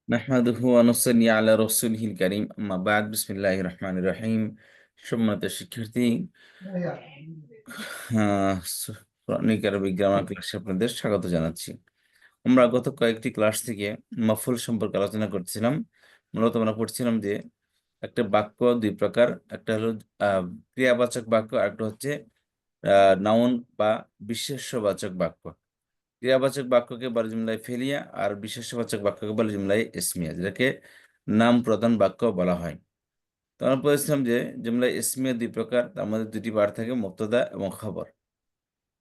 নাহমাদুহু ওয়া নুসাল্লি আলা রাসূলিহিল কারীম আম্মা বা'দ বিসমিল্লাহির রহমানির রহিম। সম্মানিত শিক্ষার্থী, কোরআনিক আরবিক গ্রামার ক্লাসে আপনাদের স্বাগত জানাচ্ছি। আমরা গত কয়েকটি ক্লাস থেকে মাফুল সম্পর্কে আলোচনা করছিলাম। মূলত আমরা পড়ছিলাম যে একটা বাক্য দুই প্রকার, একটা হলো ক্রিয়াবাচক বাক্য, আরেকটা হচ্ছে নাউন বা বিশেষ্যবাচক বাক্য। ক্রিয়াবাচক বাক্যকে বলে জুমলায় ফেলিয়া, আর বিশেষ্যবাচক বাক্যকে বলে জুমলায় ইসমিয়া, যেটাকে নাম প্রধান বাক্য বলা হয়। তো আমরা বলেছিলাম যে জুমলায় ইসমিয়া দুই প্রকার, তার মধ্যে দুটি পার্ট থাকে, মুবতাদা এবং খবর।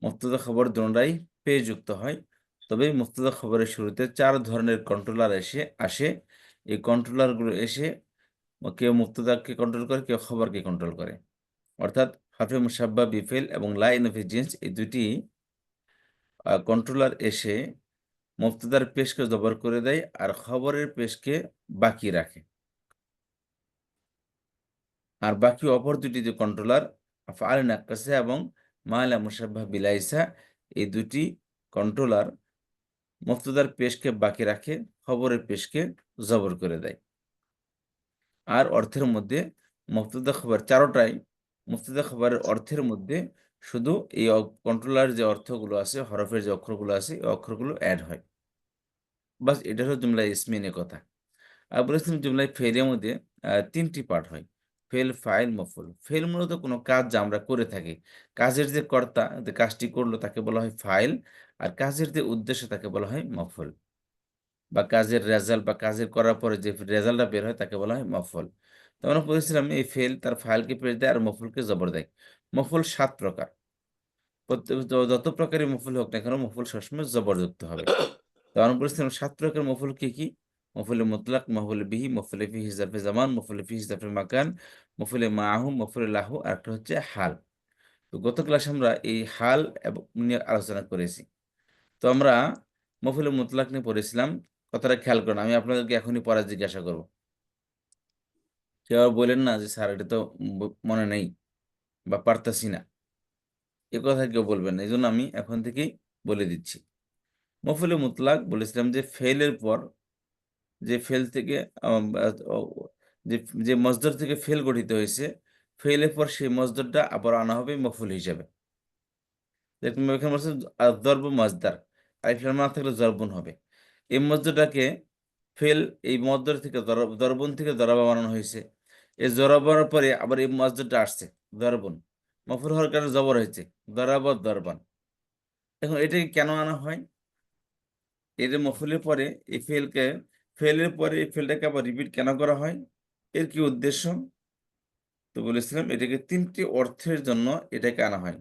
মুবতাদা খবর দুটোটাই পেয়ে যুক্ত হয়। তবে মুবতাদা খবরের শুরুতে চার ধরনের কন্ট্রোলার আসে। এই কন্ট্রোলারগুলো এসে কেউ মুবতাদাকে কন্ট্রোল করে, কেউ খবরকে কন্ট্রোল করে। অর্থাৎ হারফে মুসাব্বা, বিফেল এবং লা ইনফি জিন্স, এই দুটি কন্ট্রোলার এসে মুবতাদার পেশকে জবর করে দেয় আর খবরের পেশকে বাকি রাখে। আর বাকি অপর দুটি যে কন্ট্রোলার আফআল নাক্কাসা এবং মা লা মুশাব্বাহ বিলাইসা, এই দুটি কন্ট্রোলার মুবতাদার পেশকে বাকি রাখে, খবরের পেশকে জবর করে দেয়। আর অর্থের মধ্যে মুবতাদা খবর চারোটাই, মুবতাদা খবরের অর্থের মধ্যে শুধু এই কন্ট্রোলার যে অর্থগুলো আছে, হরফের যে অক্ষরগুলো আছে, এই অক্ষরগুলো অ্যাড হয়। বাস এটা হলো জুমলা ইসমিনের কথা। আর বলেছিলাম জুমলায় ফেলের মধ্যে ৩ টি পার্ট হয়। ফেল, ফাইল, মফউল। ফেল মূলত কোনো কাজ যা আমরা করে থাকি। কাজের যে কর্তা যে কাজটি করলো তাকে বলা হয় ফাইল, আর কাজের যে উদ্দেশ্য তাকে বলা হয় মফউল। বা কাজের রেজাল্ট বা কাজের করার পরে যে রেজাল্টটা বের হয় তাকে বলা হয় মফউল। তো আমরা বলেছিলাম এই ফেল তার ফাইলকে পেশ দেয় আর মফউলকে জবর দেয়। মফউল ৭ প্রকার। যত প্রকারের মফউল হোক না কেন, মফউল সবসময় জবরযুক্ত হবে। তো আমরা বলেছিলাম ৭ প্রকারের মফউল কি, কি? মফউলে মুতলাক, মফউলে বিহি, মফউলে ফিহি জারফে জামান, মফউলে ফিহি জারফে মাকান, মফউলে মাআহু, মফউলে লাহু, আরেকটা হচ্ছে হাল। তো গত ক্লাসে আমরা এই হাল নিয়ে আলোচনা করেছি। তো আমরা মফউলে মুতলাক নিয়ে পড়েছিলাম। কথাটা খেয়াল করুন। আমি আপনাদেরকে এখনই পড়া জিজ্ঞাসা করব। কেউ আবার বললেন না যে স্যার এটা তো মনে নেই বা পারতাছি না। এ কথা কেউ বলবেন না। এজন্য আমি এখন থেকেই বলে দিচ্ছি। মফউলে মুতলাক বলেছিলাম যে ফেইলের পর যে ফেল থেকে আম আ ও যে যে মসদর থেকে ফেল গঠিত হয়েছে, ফেলের পর সেই মসদরটা আবার আনা হবে মফউল হিসাবে। যেরকম এখানে বলছে আয-যরবু মসদার। আলিফ লাম না থাকলে জরবুন হবে। এই মসদরটাকে ফেল, এই মসদর থেকে দরবুন থেকে দরাবা বানানো হয়েছে। এই জরাবার পরে আবার এই মসদরটা আসছে দরবুন। মফউল হওয়ার কারণে জবর হয়েছে। দরাবা দরবান। এখন এটাকে কেন আনা হয়? এই যে মফউলের পরে এই ফেলের পরে এই ফেলটাকে আবার রিপিট কেন করা হয়? এর কি উদ্দেশ্য? তো বলেছিলাম এটাকে ৩ টি অর্থের জন্য এটাকে আনা হয়।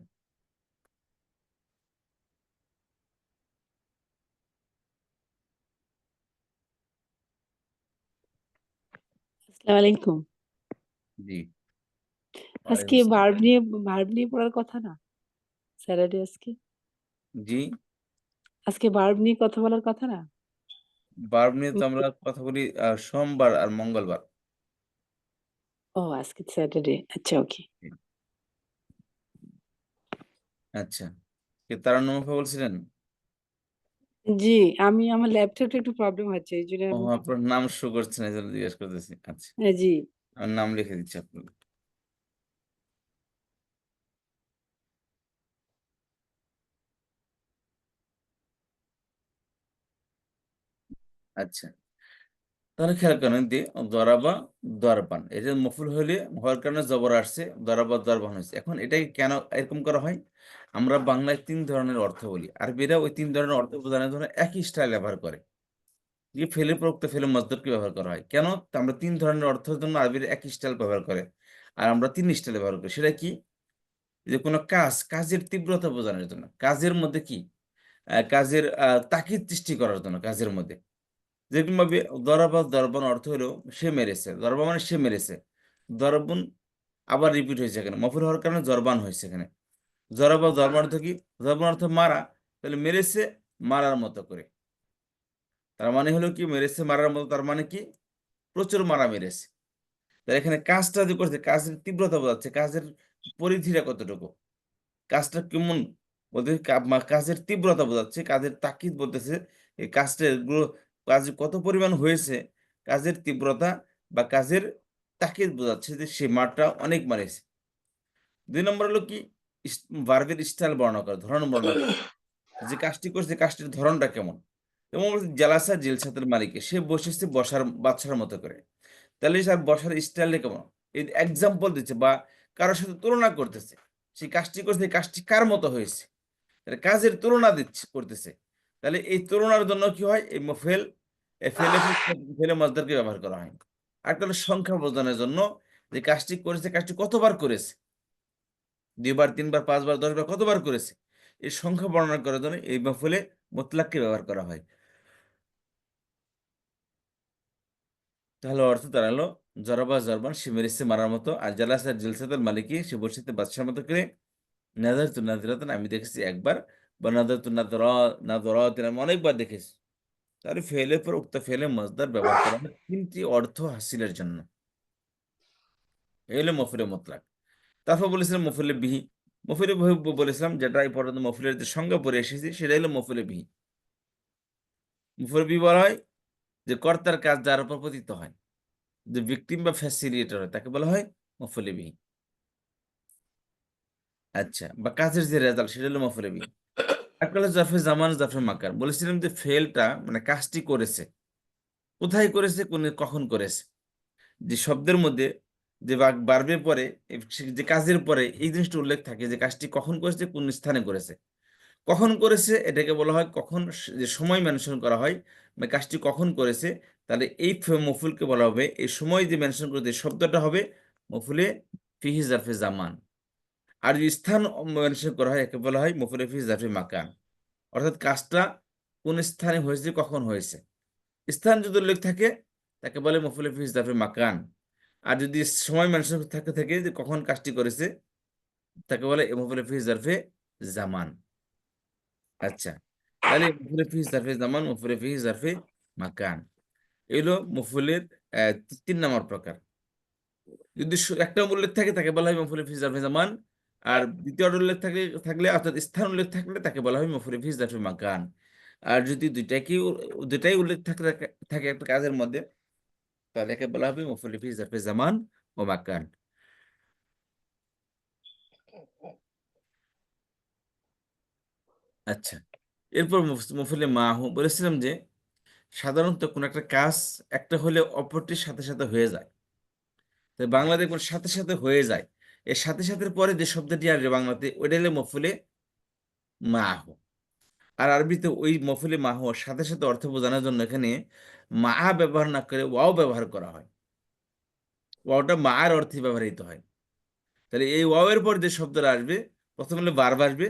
আসসালামু আলাইকুম। জি, আজকে ওয়ালাইকুম আসসালাম। ভার্ব নিয়ে পড়ার কথা না? স্যাটারডে আজকে। জি, আজকে ভার্ব নিয়ে কথা বলার কথা না? ভার্ব নিয়ে তো আমরা কথা বলি সোমবার আর মঙ্গলবার। ও আজকে স্যাটারডে। আচ্ছা ওকে। জি, আচ্ছা। কে তারান্নুম আপা বলছিলেন? জি, আমি আমার ল্যাপটপটা একটু প্রবলেম হচ্ছে। এইজন্য ও আমি আপনার নাম শো করছে না, এজন্য জিজ্ঞেস করতেছি। আচ্ছা, জি। আমি নাম লিখে দিচ্ছি আপনার। আচ্ছা। তাহলে খেয়াল করেন যে দরাবা দরবান। এটা মফুল হলে হওয়ার কারণে জবর আসছে, দরাবা দরবান হয়েছে। এখন এটাকে কেন এরকম করা হয়? আমরা বাংলায় ৩ ধরনের অর্থ বলি। আরবিরা ওই ৩ ধরনের অর্থ বোঝানোর জন্য একই স্টাইল ব্যবহার করে। যে ফেলে প্রয়োক্ত ফেলে মজদুরকে ব্যবহার করা হয়। কেন? তা আমরা ৩ ধরনের অর্থের জন্য আরবিরা একই স্টাইল ব্যবহার করে। আর আমরা ৩ স্টাইল ব্যবহার করি। সেটা কি? যে কোনো কাজের তীব্রতা বোঝানোর জন্য। কাজের মধ্যে কি? কাজের তাকিদ সৃষ্টি করার জন্য কাজের মধ্যে। যেরকমভাবে দরাবা দরবান অর্থ হলো সে মেরেছে। দরবা মানে সে মেরেছে। দরবুন আবার রিপিট হয়েছে এখানে। মফুল হওয়ার কারণে জরবান হয়েছে এখানে। জরাবা দরবান অর্থ কি? জরবান অর্থ মারা। তাহলে মেরেছে মারার মতো করে। তার মানে হলো কি মেরেছে মারার মতো, তার মানে কি? প্রচুর মারা মেরেছে। তাহলে এখানে কাজটা যে করছে, কাজের তীব্রতা বোঝাচ্ছে, কাজের পরিধিটা কতটুকু? কাজটা কেমন বলতে কাজের তীব্রতা বোঝাচ্ছে, কাজের তাকিদ বলতেছে এই কাজটার কাজ কত পরিমাণ হয়েছে, কাজের তীব্রতা বা কাজের তাকিদ বোঝাচ্ছে যে সে মারটা অনেক মারিয়েছে। ২ নম্বর হলো কি ভার্বের স্টাইল বর্ণনা করা, ধরন বর্ণনা করা। যে কাজটি করছে কাজটির ধরনটা কেমন? যেমন বলছে জালাসা জিলসাতুল মালিকে, সে বসেছে বসার বাদশার মতো করে। তাহলে তার বসার স্টাইলটা কেমন? এই এক্সাম্পল দিচ্ছে বা কারো সাথে তুলনা করতেছে। সে কাজটি করছে, এই কাজটি কার মতো হয়েছে? তাহলে কাজের তুলনা করতেছে। তাহলে এই তুলনার জন্য কি হয়? এই মফেল, এই ফেলে মজদারকে ব্যবহার করা হয়। আরেকটা হলো সংখ্যা বোঝানোর জন্য, যে কাজটি করেছে, কাজটি কতবার করেছে? ২ বার, ৩ বার, ৫ বার, ১০ বার কতবার করেছে? এই সংখ্যা বর্ণনা করার জন্য এই মফেলে মুতলাককে ব্যবহার করা হয়। তাহলে অর্থ দাঁড়ালো জরাবা জরবান, সে মেরেছে মারার মতো, আর জালাসা জিলসাতুল মালিকি, সে বসেছে বাদশার মতো করে। নাযারতু নাযরাতান, আমি দেখেছি একবার, বা নাযারতু নাযরাতিন, আমি অনেকবার দেখেছি। তাহলে ফেলের পর উক্ত ফেলে মজদার ব্যবহার করা হয় ৩ টি অর্থ হাসিলের জন্য। এই হলো মফুলে মুতলাক। তারপর বলেছিলাম মফুলে বিহি। মফুলে বিহি বলেছিলাম, যেটা এই পর্যন্ত মফুলের যে সংজ্ঞা পড়ে এসেছি সেটাই হলো মফুলে বিহি। মফুলে বিহি বলা হয় যে কর্তার কাজ যার উপর পতিত হয়, যে ভিকটিম বা ফ্যাসিলিটেটর হয়, তাকে বলা হয় মফুলে বিহি। আচ্ছা, বা কাজের যে রেজাল্ট সেটা হলো মফুলে বিহি। একটা হলো জারফে জামান, জারফে মাকান। বলেছিলাম যে ফেলটা মানে কাজটি করেছে, কোথায় করেছে, কখন করেছে। যে শব্দের মধ্যে যে বার্বের পরে যে কাজের পরে এই জিনিসটা উল্লেখ থাকে যে কাজটি কখন করেছে, কোন স্থানে করেছে। কখন করেছে এটাকে বলা হয় কখন, যে সময় মেনশন করা হয়, মানে কাজটি কখন করেছে। তাহলে এই মফুলকে বলা হবে, এই সময় যে মেনশন করতে শব্দটা হবে মফুলে ফিহি জারফে জামান। আর যদি স্থান মেনশন করা হয় একে বলা হয় মফুলে ফিহি জারফে মাকান। অর্থাৎ কাজটা কোন স্থানে হয়েছে, কখন হয়েছে। স্থান যদি উল্লেখ থাকে তাকে বলে মফুলে ফি ইজাফে মাকান। আর যদি সময় মেনশন থাকে থাকে যে কখন কাজটি করেছে, তাকে বলে মফুলে ফি ইজাফে জামান। আচ্ছা, তাহলে মফুলে ফি ইজাফে জামান, মফুলে ফি ইজাফে মাকান, এগুলো মফুলের ৩ নম্বর প্রকার। যদি একটা উল্লেখ থাকে তাকে বলা হয় মফুলে ফি ইজাফে জামান। আর দ্বিতীয়টা উল্লেখ থাকলে অর্থাৎ স্থান উল্লেখ থাকলে তাকে বলা হয় মফুলে ফি ইজাফে মাকান। আর যদি দুটাই উল্লেখ থাকে থাকে একটা কাজের মধ্যে, তাহলে একে বলা হবে মফুল ফি জারফে জামান ও মাকান। আচ্ছা, এরপর মফুলে মাহু বলেছিলাম যে সাধারণত কোন একটা কাজ একটা হলে অপরটির সাথে সাথে হয়ে যায়। তাই বাংলাতে কোন সাথে সাথে হয়ে যায়, এর সাথে সাথে পরে যে শব্দটি আসবে বাংলাতে ওইটা হলে মফুলে মাহু। আর আরবিতে ওই মফুলে মাহু সাথে সাথে অর্থ বোঝানোর জন্য এখানে মা ব্যবহার না করে ওয়াও ব্যবহার করা হয়। ওয়াওটা মার অর্থে ব্যবহৃত হয়। তাহলে এই ওয়াও এর পর যে শব্দটা আসবে, প্রথম হলে ভার্ব আসবে।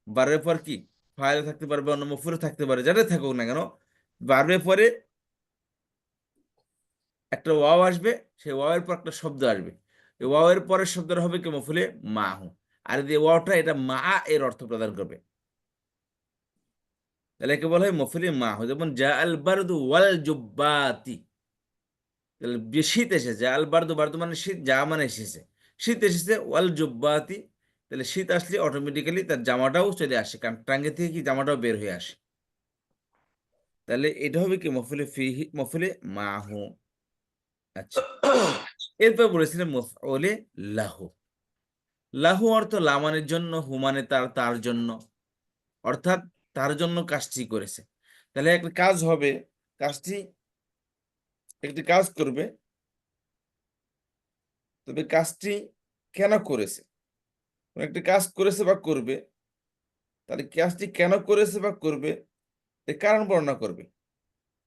ভার্বের পর কি ফাইল থাকতে পারবে, অন্য মফুলে থাকতে পারে, যাতে থাকুক না কেন, ভার্বের পরে একটা ওয়াও আসবে, সেই ওয়াও এর পর একটা শব্দ আসবে। এই ওয়াও এর পরের শব্দটা হবে কি মফুলে মাহু। আর যে ওয়াওটা এটা মা এর অর্থ প্রদান করবে। তাহলে একে বলা হয় মফুলে মাহু। যেমন জা আল বারদু ওয়াল জুব্বাতি, তাহলে শীত এসেছে। আল বারদু, বারদু মানে শীত, যা মানে এসেছে, শীত এসেছে। ওয়াল জুব্বাতি, তাহলে শীত আসলে অটোমেটিক্যালি তার জামাটাও চলে আসে, কারণ টাঙ্গে থেকে কি জামাটাও বের হয়ে আসে। তাহলে এটা হবে কি মফুলে ফিহি, মফুলে মাহু। আচ্ছা, এরপর বলেছিলেন মফউলে লাহু। লাহু অর্থ লামানের জন্য, হুমানে তার, তার জন্য, অর্থাৎ তার জন্য কাজটি করেছে। তাহলে একটা কাজ হবে, কাজটি একটি কাজ করবে, তবে কাজটি কেন করেছে। একটি কাজ করেছে বা করবে, তাহলে কাজটি কেন করেছে বা করবে এর কারণ বর্ণনা করবে।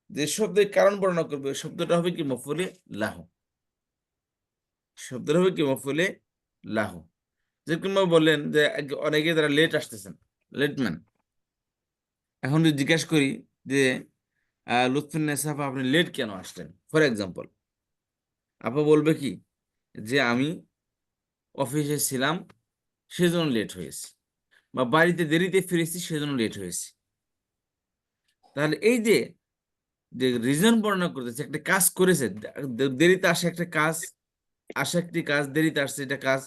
যে শব্দের কারণ বর্ণনা করবে ওই শব্দটা হবে কি মফুলে লাহু। শব্দটা হবে কি মফুলে লাহু। যেরকম বললেন যে অনেকে যারা লেট আসতেছেন, লেটম্যান, এখন যদি জিজ্ঞাসা করি যে লুৎফুন্নেসা আপা আপনি লেট কেন আসলেন, ফর এক্সাম্পল, আপা বলবে কি যে আমি অফিসে ছিলাম সেজন্য লেট হয়েছি, বা বাড়িতে দেরিতে ফিরেছি সেজন্য লেট হয়েছি। তাহলে এই যে যে রিজন বর্ণনা করতেছে, একটা কাজ করেছে, দেরিতে আসে একটা কাজ, আসে একটি কাজ, দেরিতে আসছে এটা কাজ,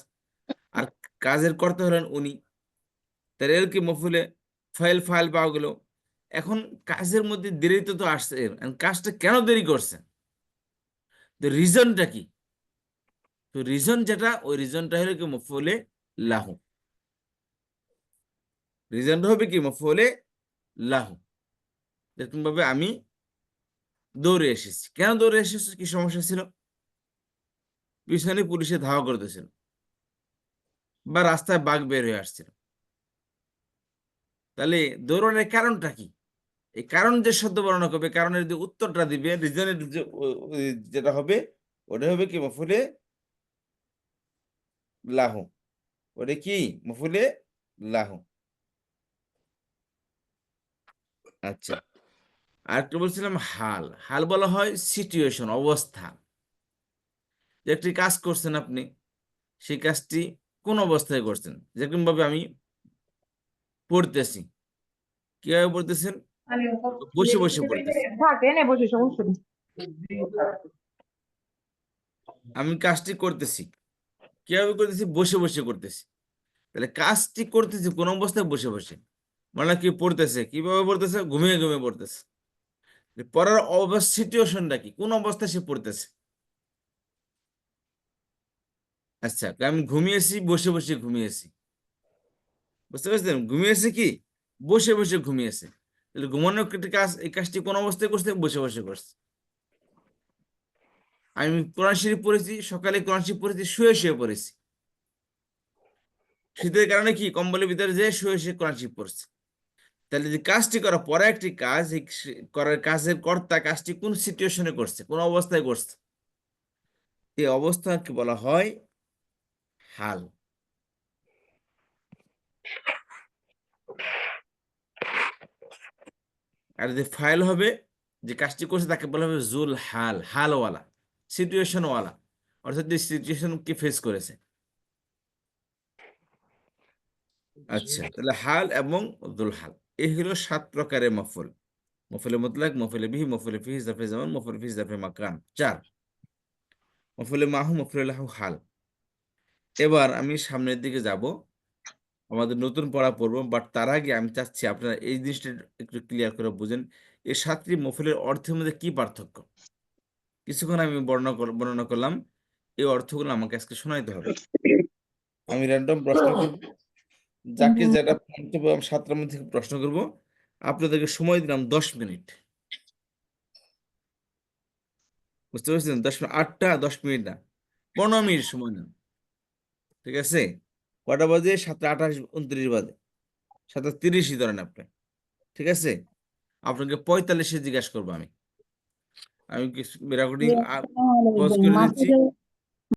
আর কাজের কর্তা হলেন উনি। তাহলে এর কি মফুলে ফাইল ফাইল পাওয়া গেল। এখন কাজের মধ্যে দেরি তো আসছে, কাজটা কেন দেরি করছে, তো রিজনটা কি? তো রিজন যেটা, ওই রিজনটা হলো কি মফউলে লাহু। রিজনটা হবে কি মফউলে লাহু। এরকম ভাবে আমি দৌড়ে এসেছি। কেন দৌড়ে এসেছি? কি সমস্যা ছিল? পিছনে পুলিশে ধাওয়া করতেছিল, বা রাস্তায় বাঘ বের হয়ে আসছিল। তাহলে দৌড়ানোর কারণটা কি? এই কারণ যে শব্দ বর্ণনা করবে, কারণের যে উত্তরটা দিবে, রিজনের যে যেটা হবে, ওটা হবে কি মফুলে লাহু। ওটা কি মফুলে লাহু। আচ্ছা, আর একটা বলছিলাম হাল। হাল বলা হয় সিচুয়েশন, অবস্থা। যে একটি কাজ করছেন আপনি, সেই কাজটি কোন অবস্থায় করছেন। যেরকম ভাবে আমি পড়তেছি, কিভাবে পড়তেছেন? বসে বসে পড়তেছি। থাক এনে বসে সমস্যা নেই। আমি কাজটি করতেছি, কিভাবে করতেছি? বসে বসে করতেছি। তাহলে কাজটি করতেছি কোন অবস্থায়? বসে বসে। মানে কি পড়তেছে, কিভাবে পড়তেছে? ঘুমিয়ে ঘুমিয়ে পড়তেছে। পড়ার সিচুয়েশনটা কি, কোন অবস্থায় সে পড়তেছে? আচ্ছা, আমি ঘুমিয়েছি, বসে বসে ঘুমিয়েছি। বুঝতে পারছেন? ঘুমিয়েছে কি, বসে বসে ঘুমিয়েছে। তাহলে ঘুমানোর একটি কাজ, এই কাজটি কোন অবস্থায় করছে? বসে বসে করছে। আমি কোরআন শরীফ পড়েছি, সকালে কোরআন শরীফ পড়েছি, শুয়ে শুয়ে পড়েছি। শীতের কারণে কি কম্বলের ভিতরে যে শুয়ে শুয়ে কোরআন শরীফ পড়ছে। তাহলে যে কাজটি করা পরে একটি কাজ, এই করার কাজের কর্তা কাজটি কোন সিচুয়েশনে করছে, কোন অবস্থায় করছে, এই অবস্থাকে বলা হয় হাল। আর যে ফাইল হবে, যে কাজটি করছে, তাকে বলা হবে জুল হাল, হালওয়ালা, সিচুয়েশন ওয়ালা, অর্থাৎ যে সিচুয়েশনকে ফেস করেছে। আচ্ছা, তাহলে হাল এবং জুল হাল, এই হলো 7 প্রকারের মফুল। মফুলে মুতলাক, মফুলে বিহি, মফুলে ফিহি, জারফে জামান, মফুলে ফিহি, জারফে মাকান। 4 মফুলে মাহু, মফুলে লাহু, হাল। এবার আমি সামনের দিকে যাব, আমাদের নতুন পড়া পড়বো, বাট তার আগে আমি চাচ্ছি আপনারা এই জিনিসটা একটু ক্লিয়ার করে বুঝেন, এই 7টি মফুলের অর্থের মধ্যে কি পার্থক্য। কিছুক্ষণ আমি বর্ণনা করলাম, এই অর্থগুলো আমাকে আজকে শোনাইতে হবে। আমি র্যান্ডম প্রশ্ন করব, যাকে যেটা পড়তে হবে, আমি 7টার মধ্যে থেকে প্রশ্ন করব। আপনাদেরকে সময় দিলাম 10 মিনিট। বুঝতে পারছেন? 10 মিনিট, 8টা 10 মিনিট না, 15 মিনিট সময় নেন। ঠিক আছে? কটা বাজে? 7:28, 29 বাজে, 7:30 ধরেন আপনি। ঠিক আছে? আপনাকে 45-এ জিজ্ঞাসা করবো আমি। আমি রেকর্ডিং আসসালামু পজ আলাইকুম। করে দিচ্ছি। মাসুদের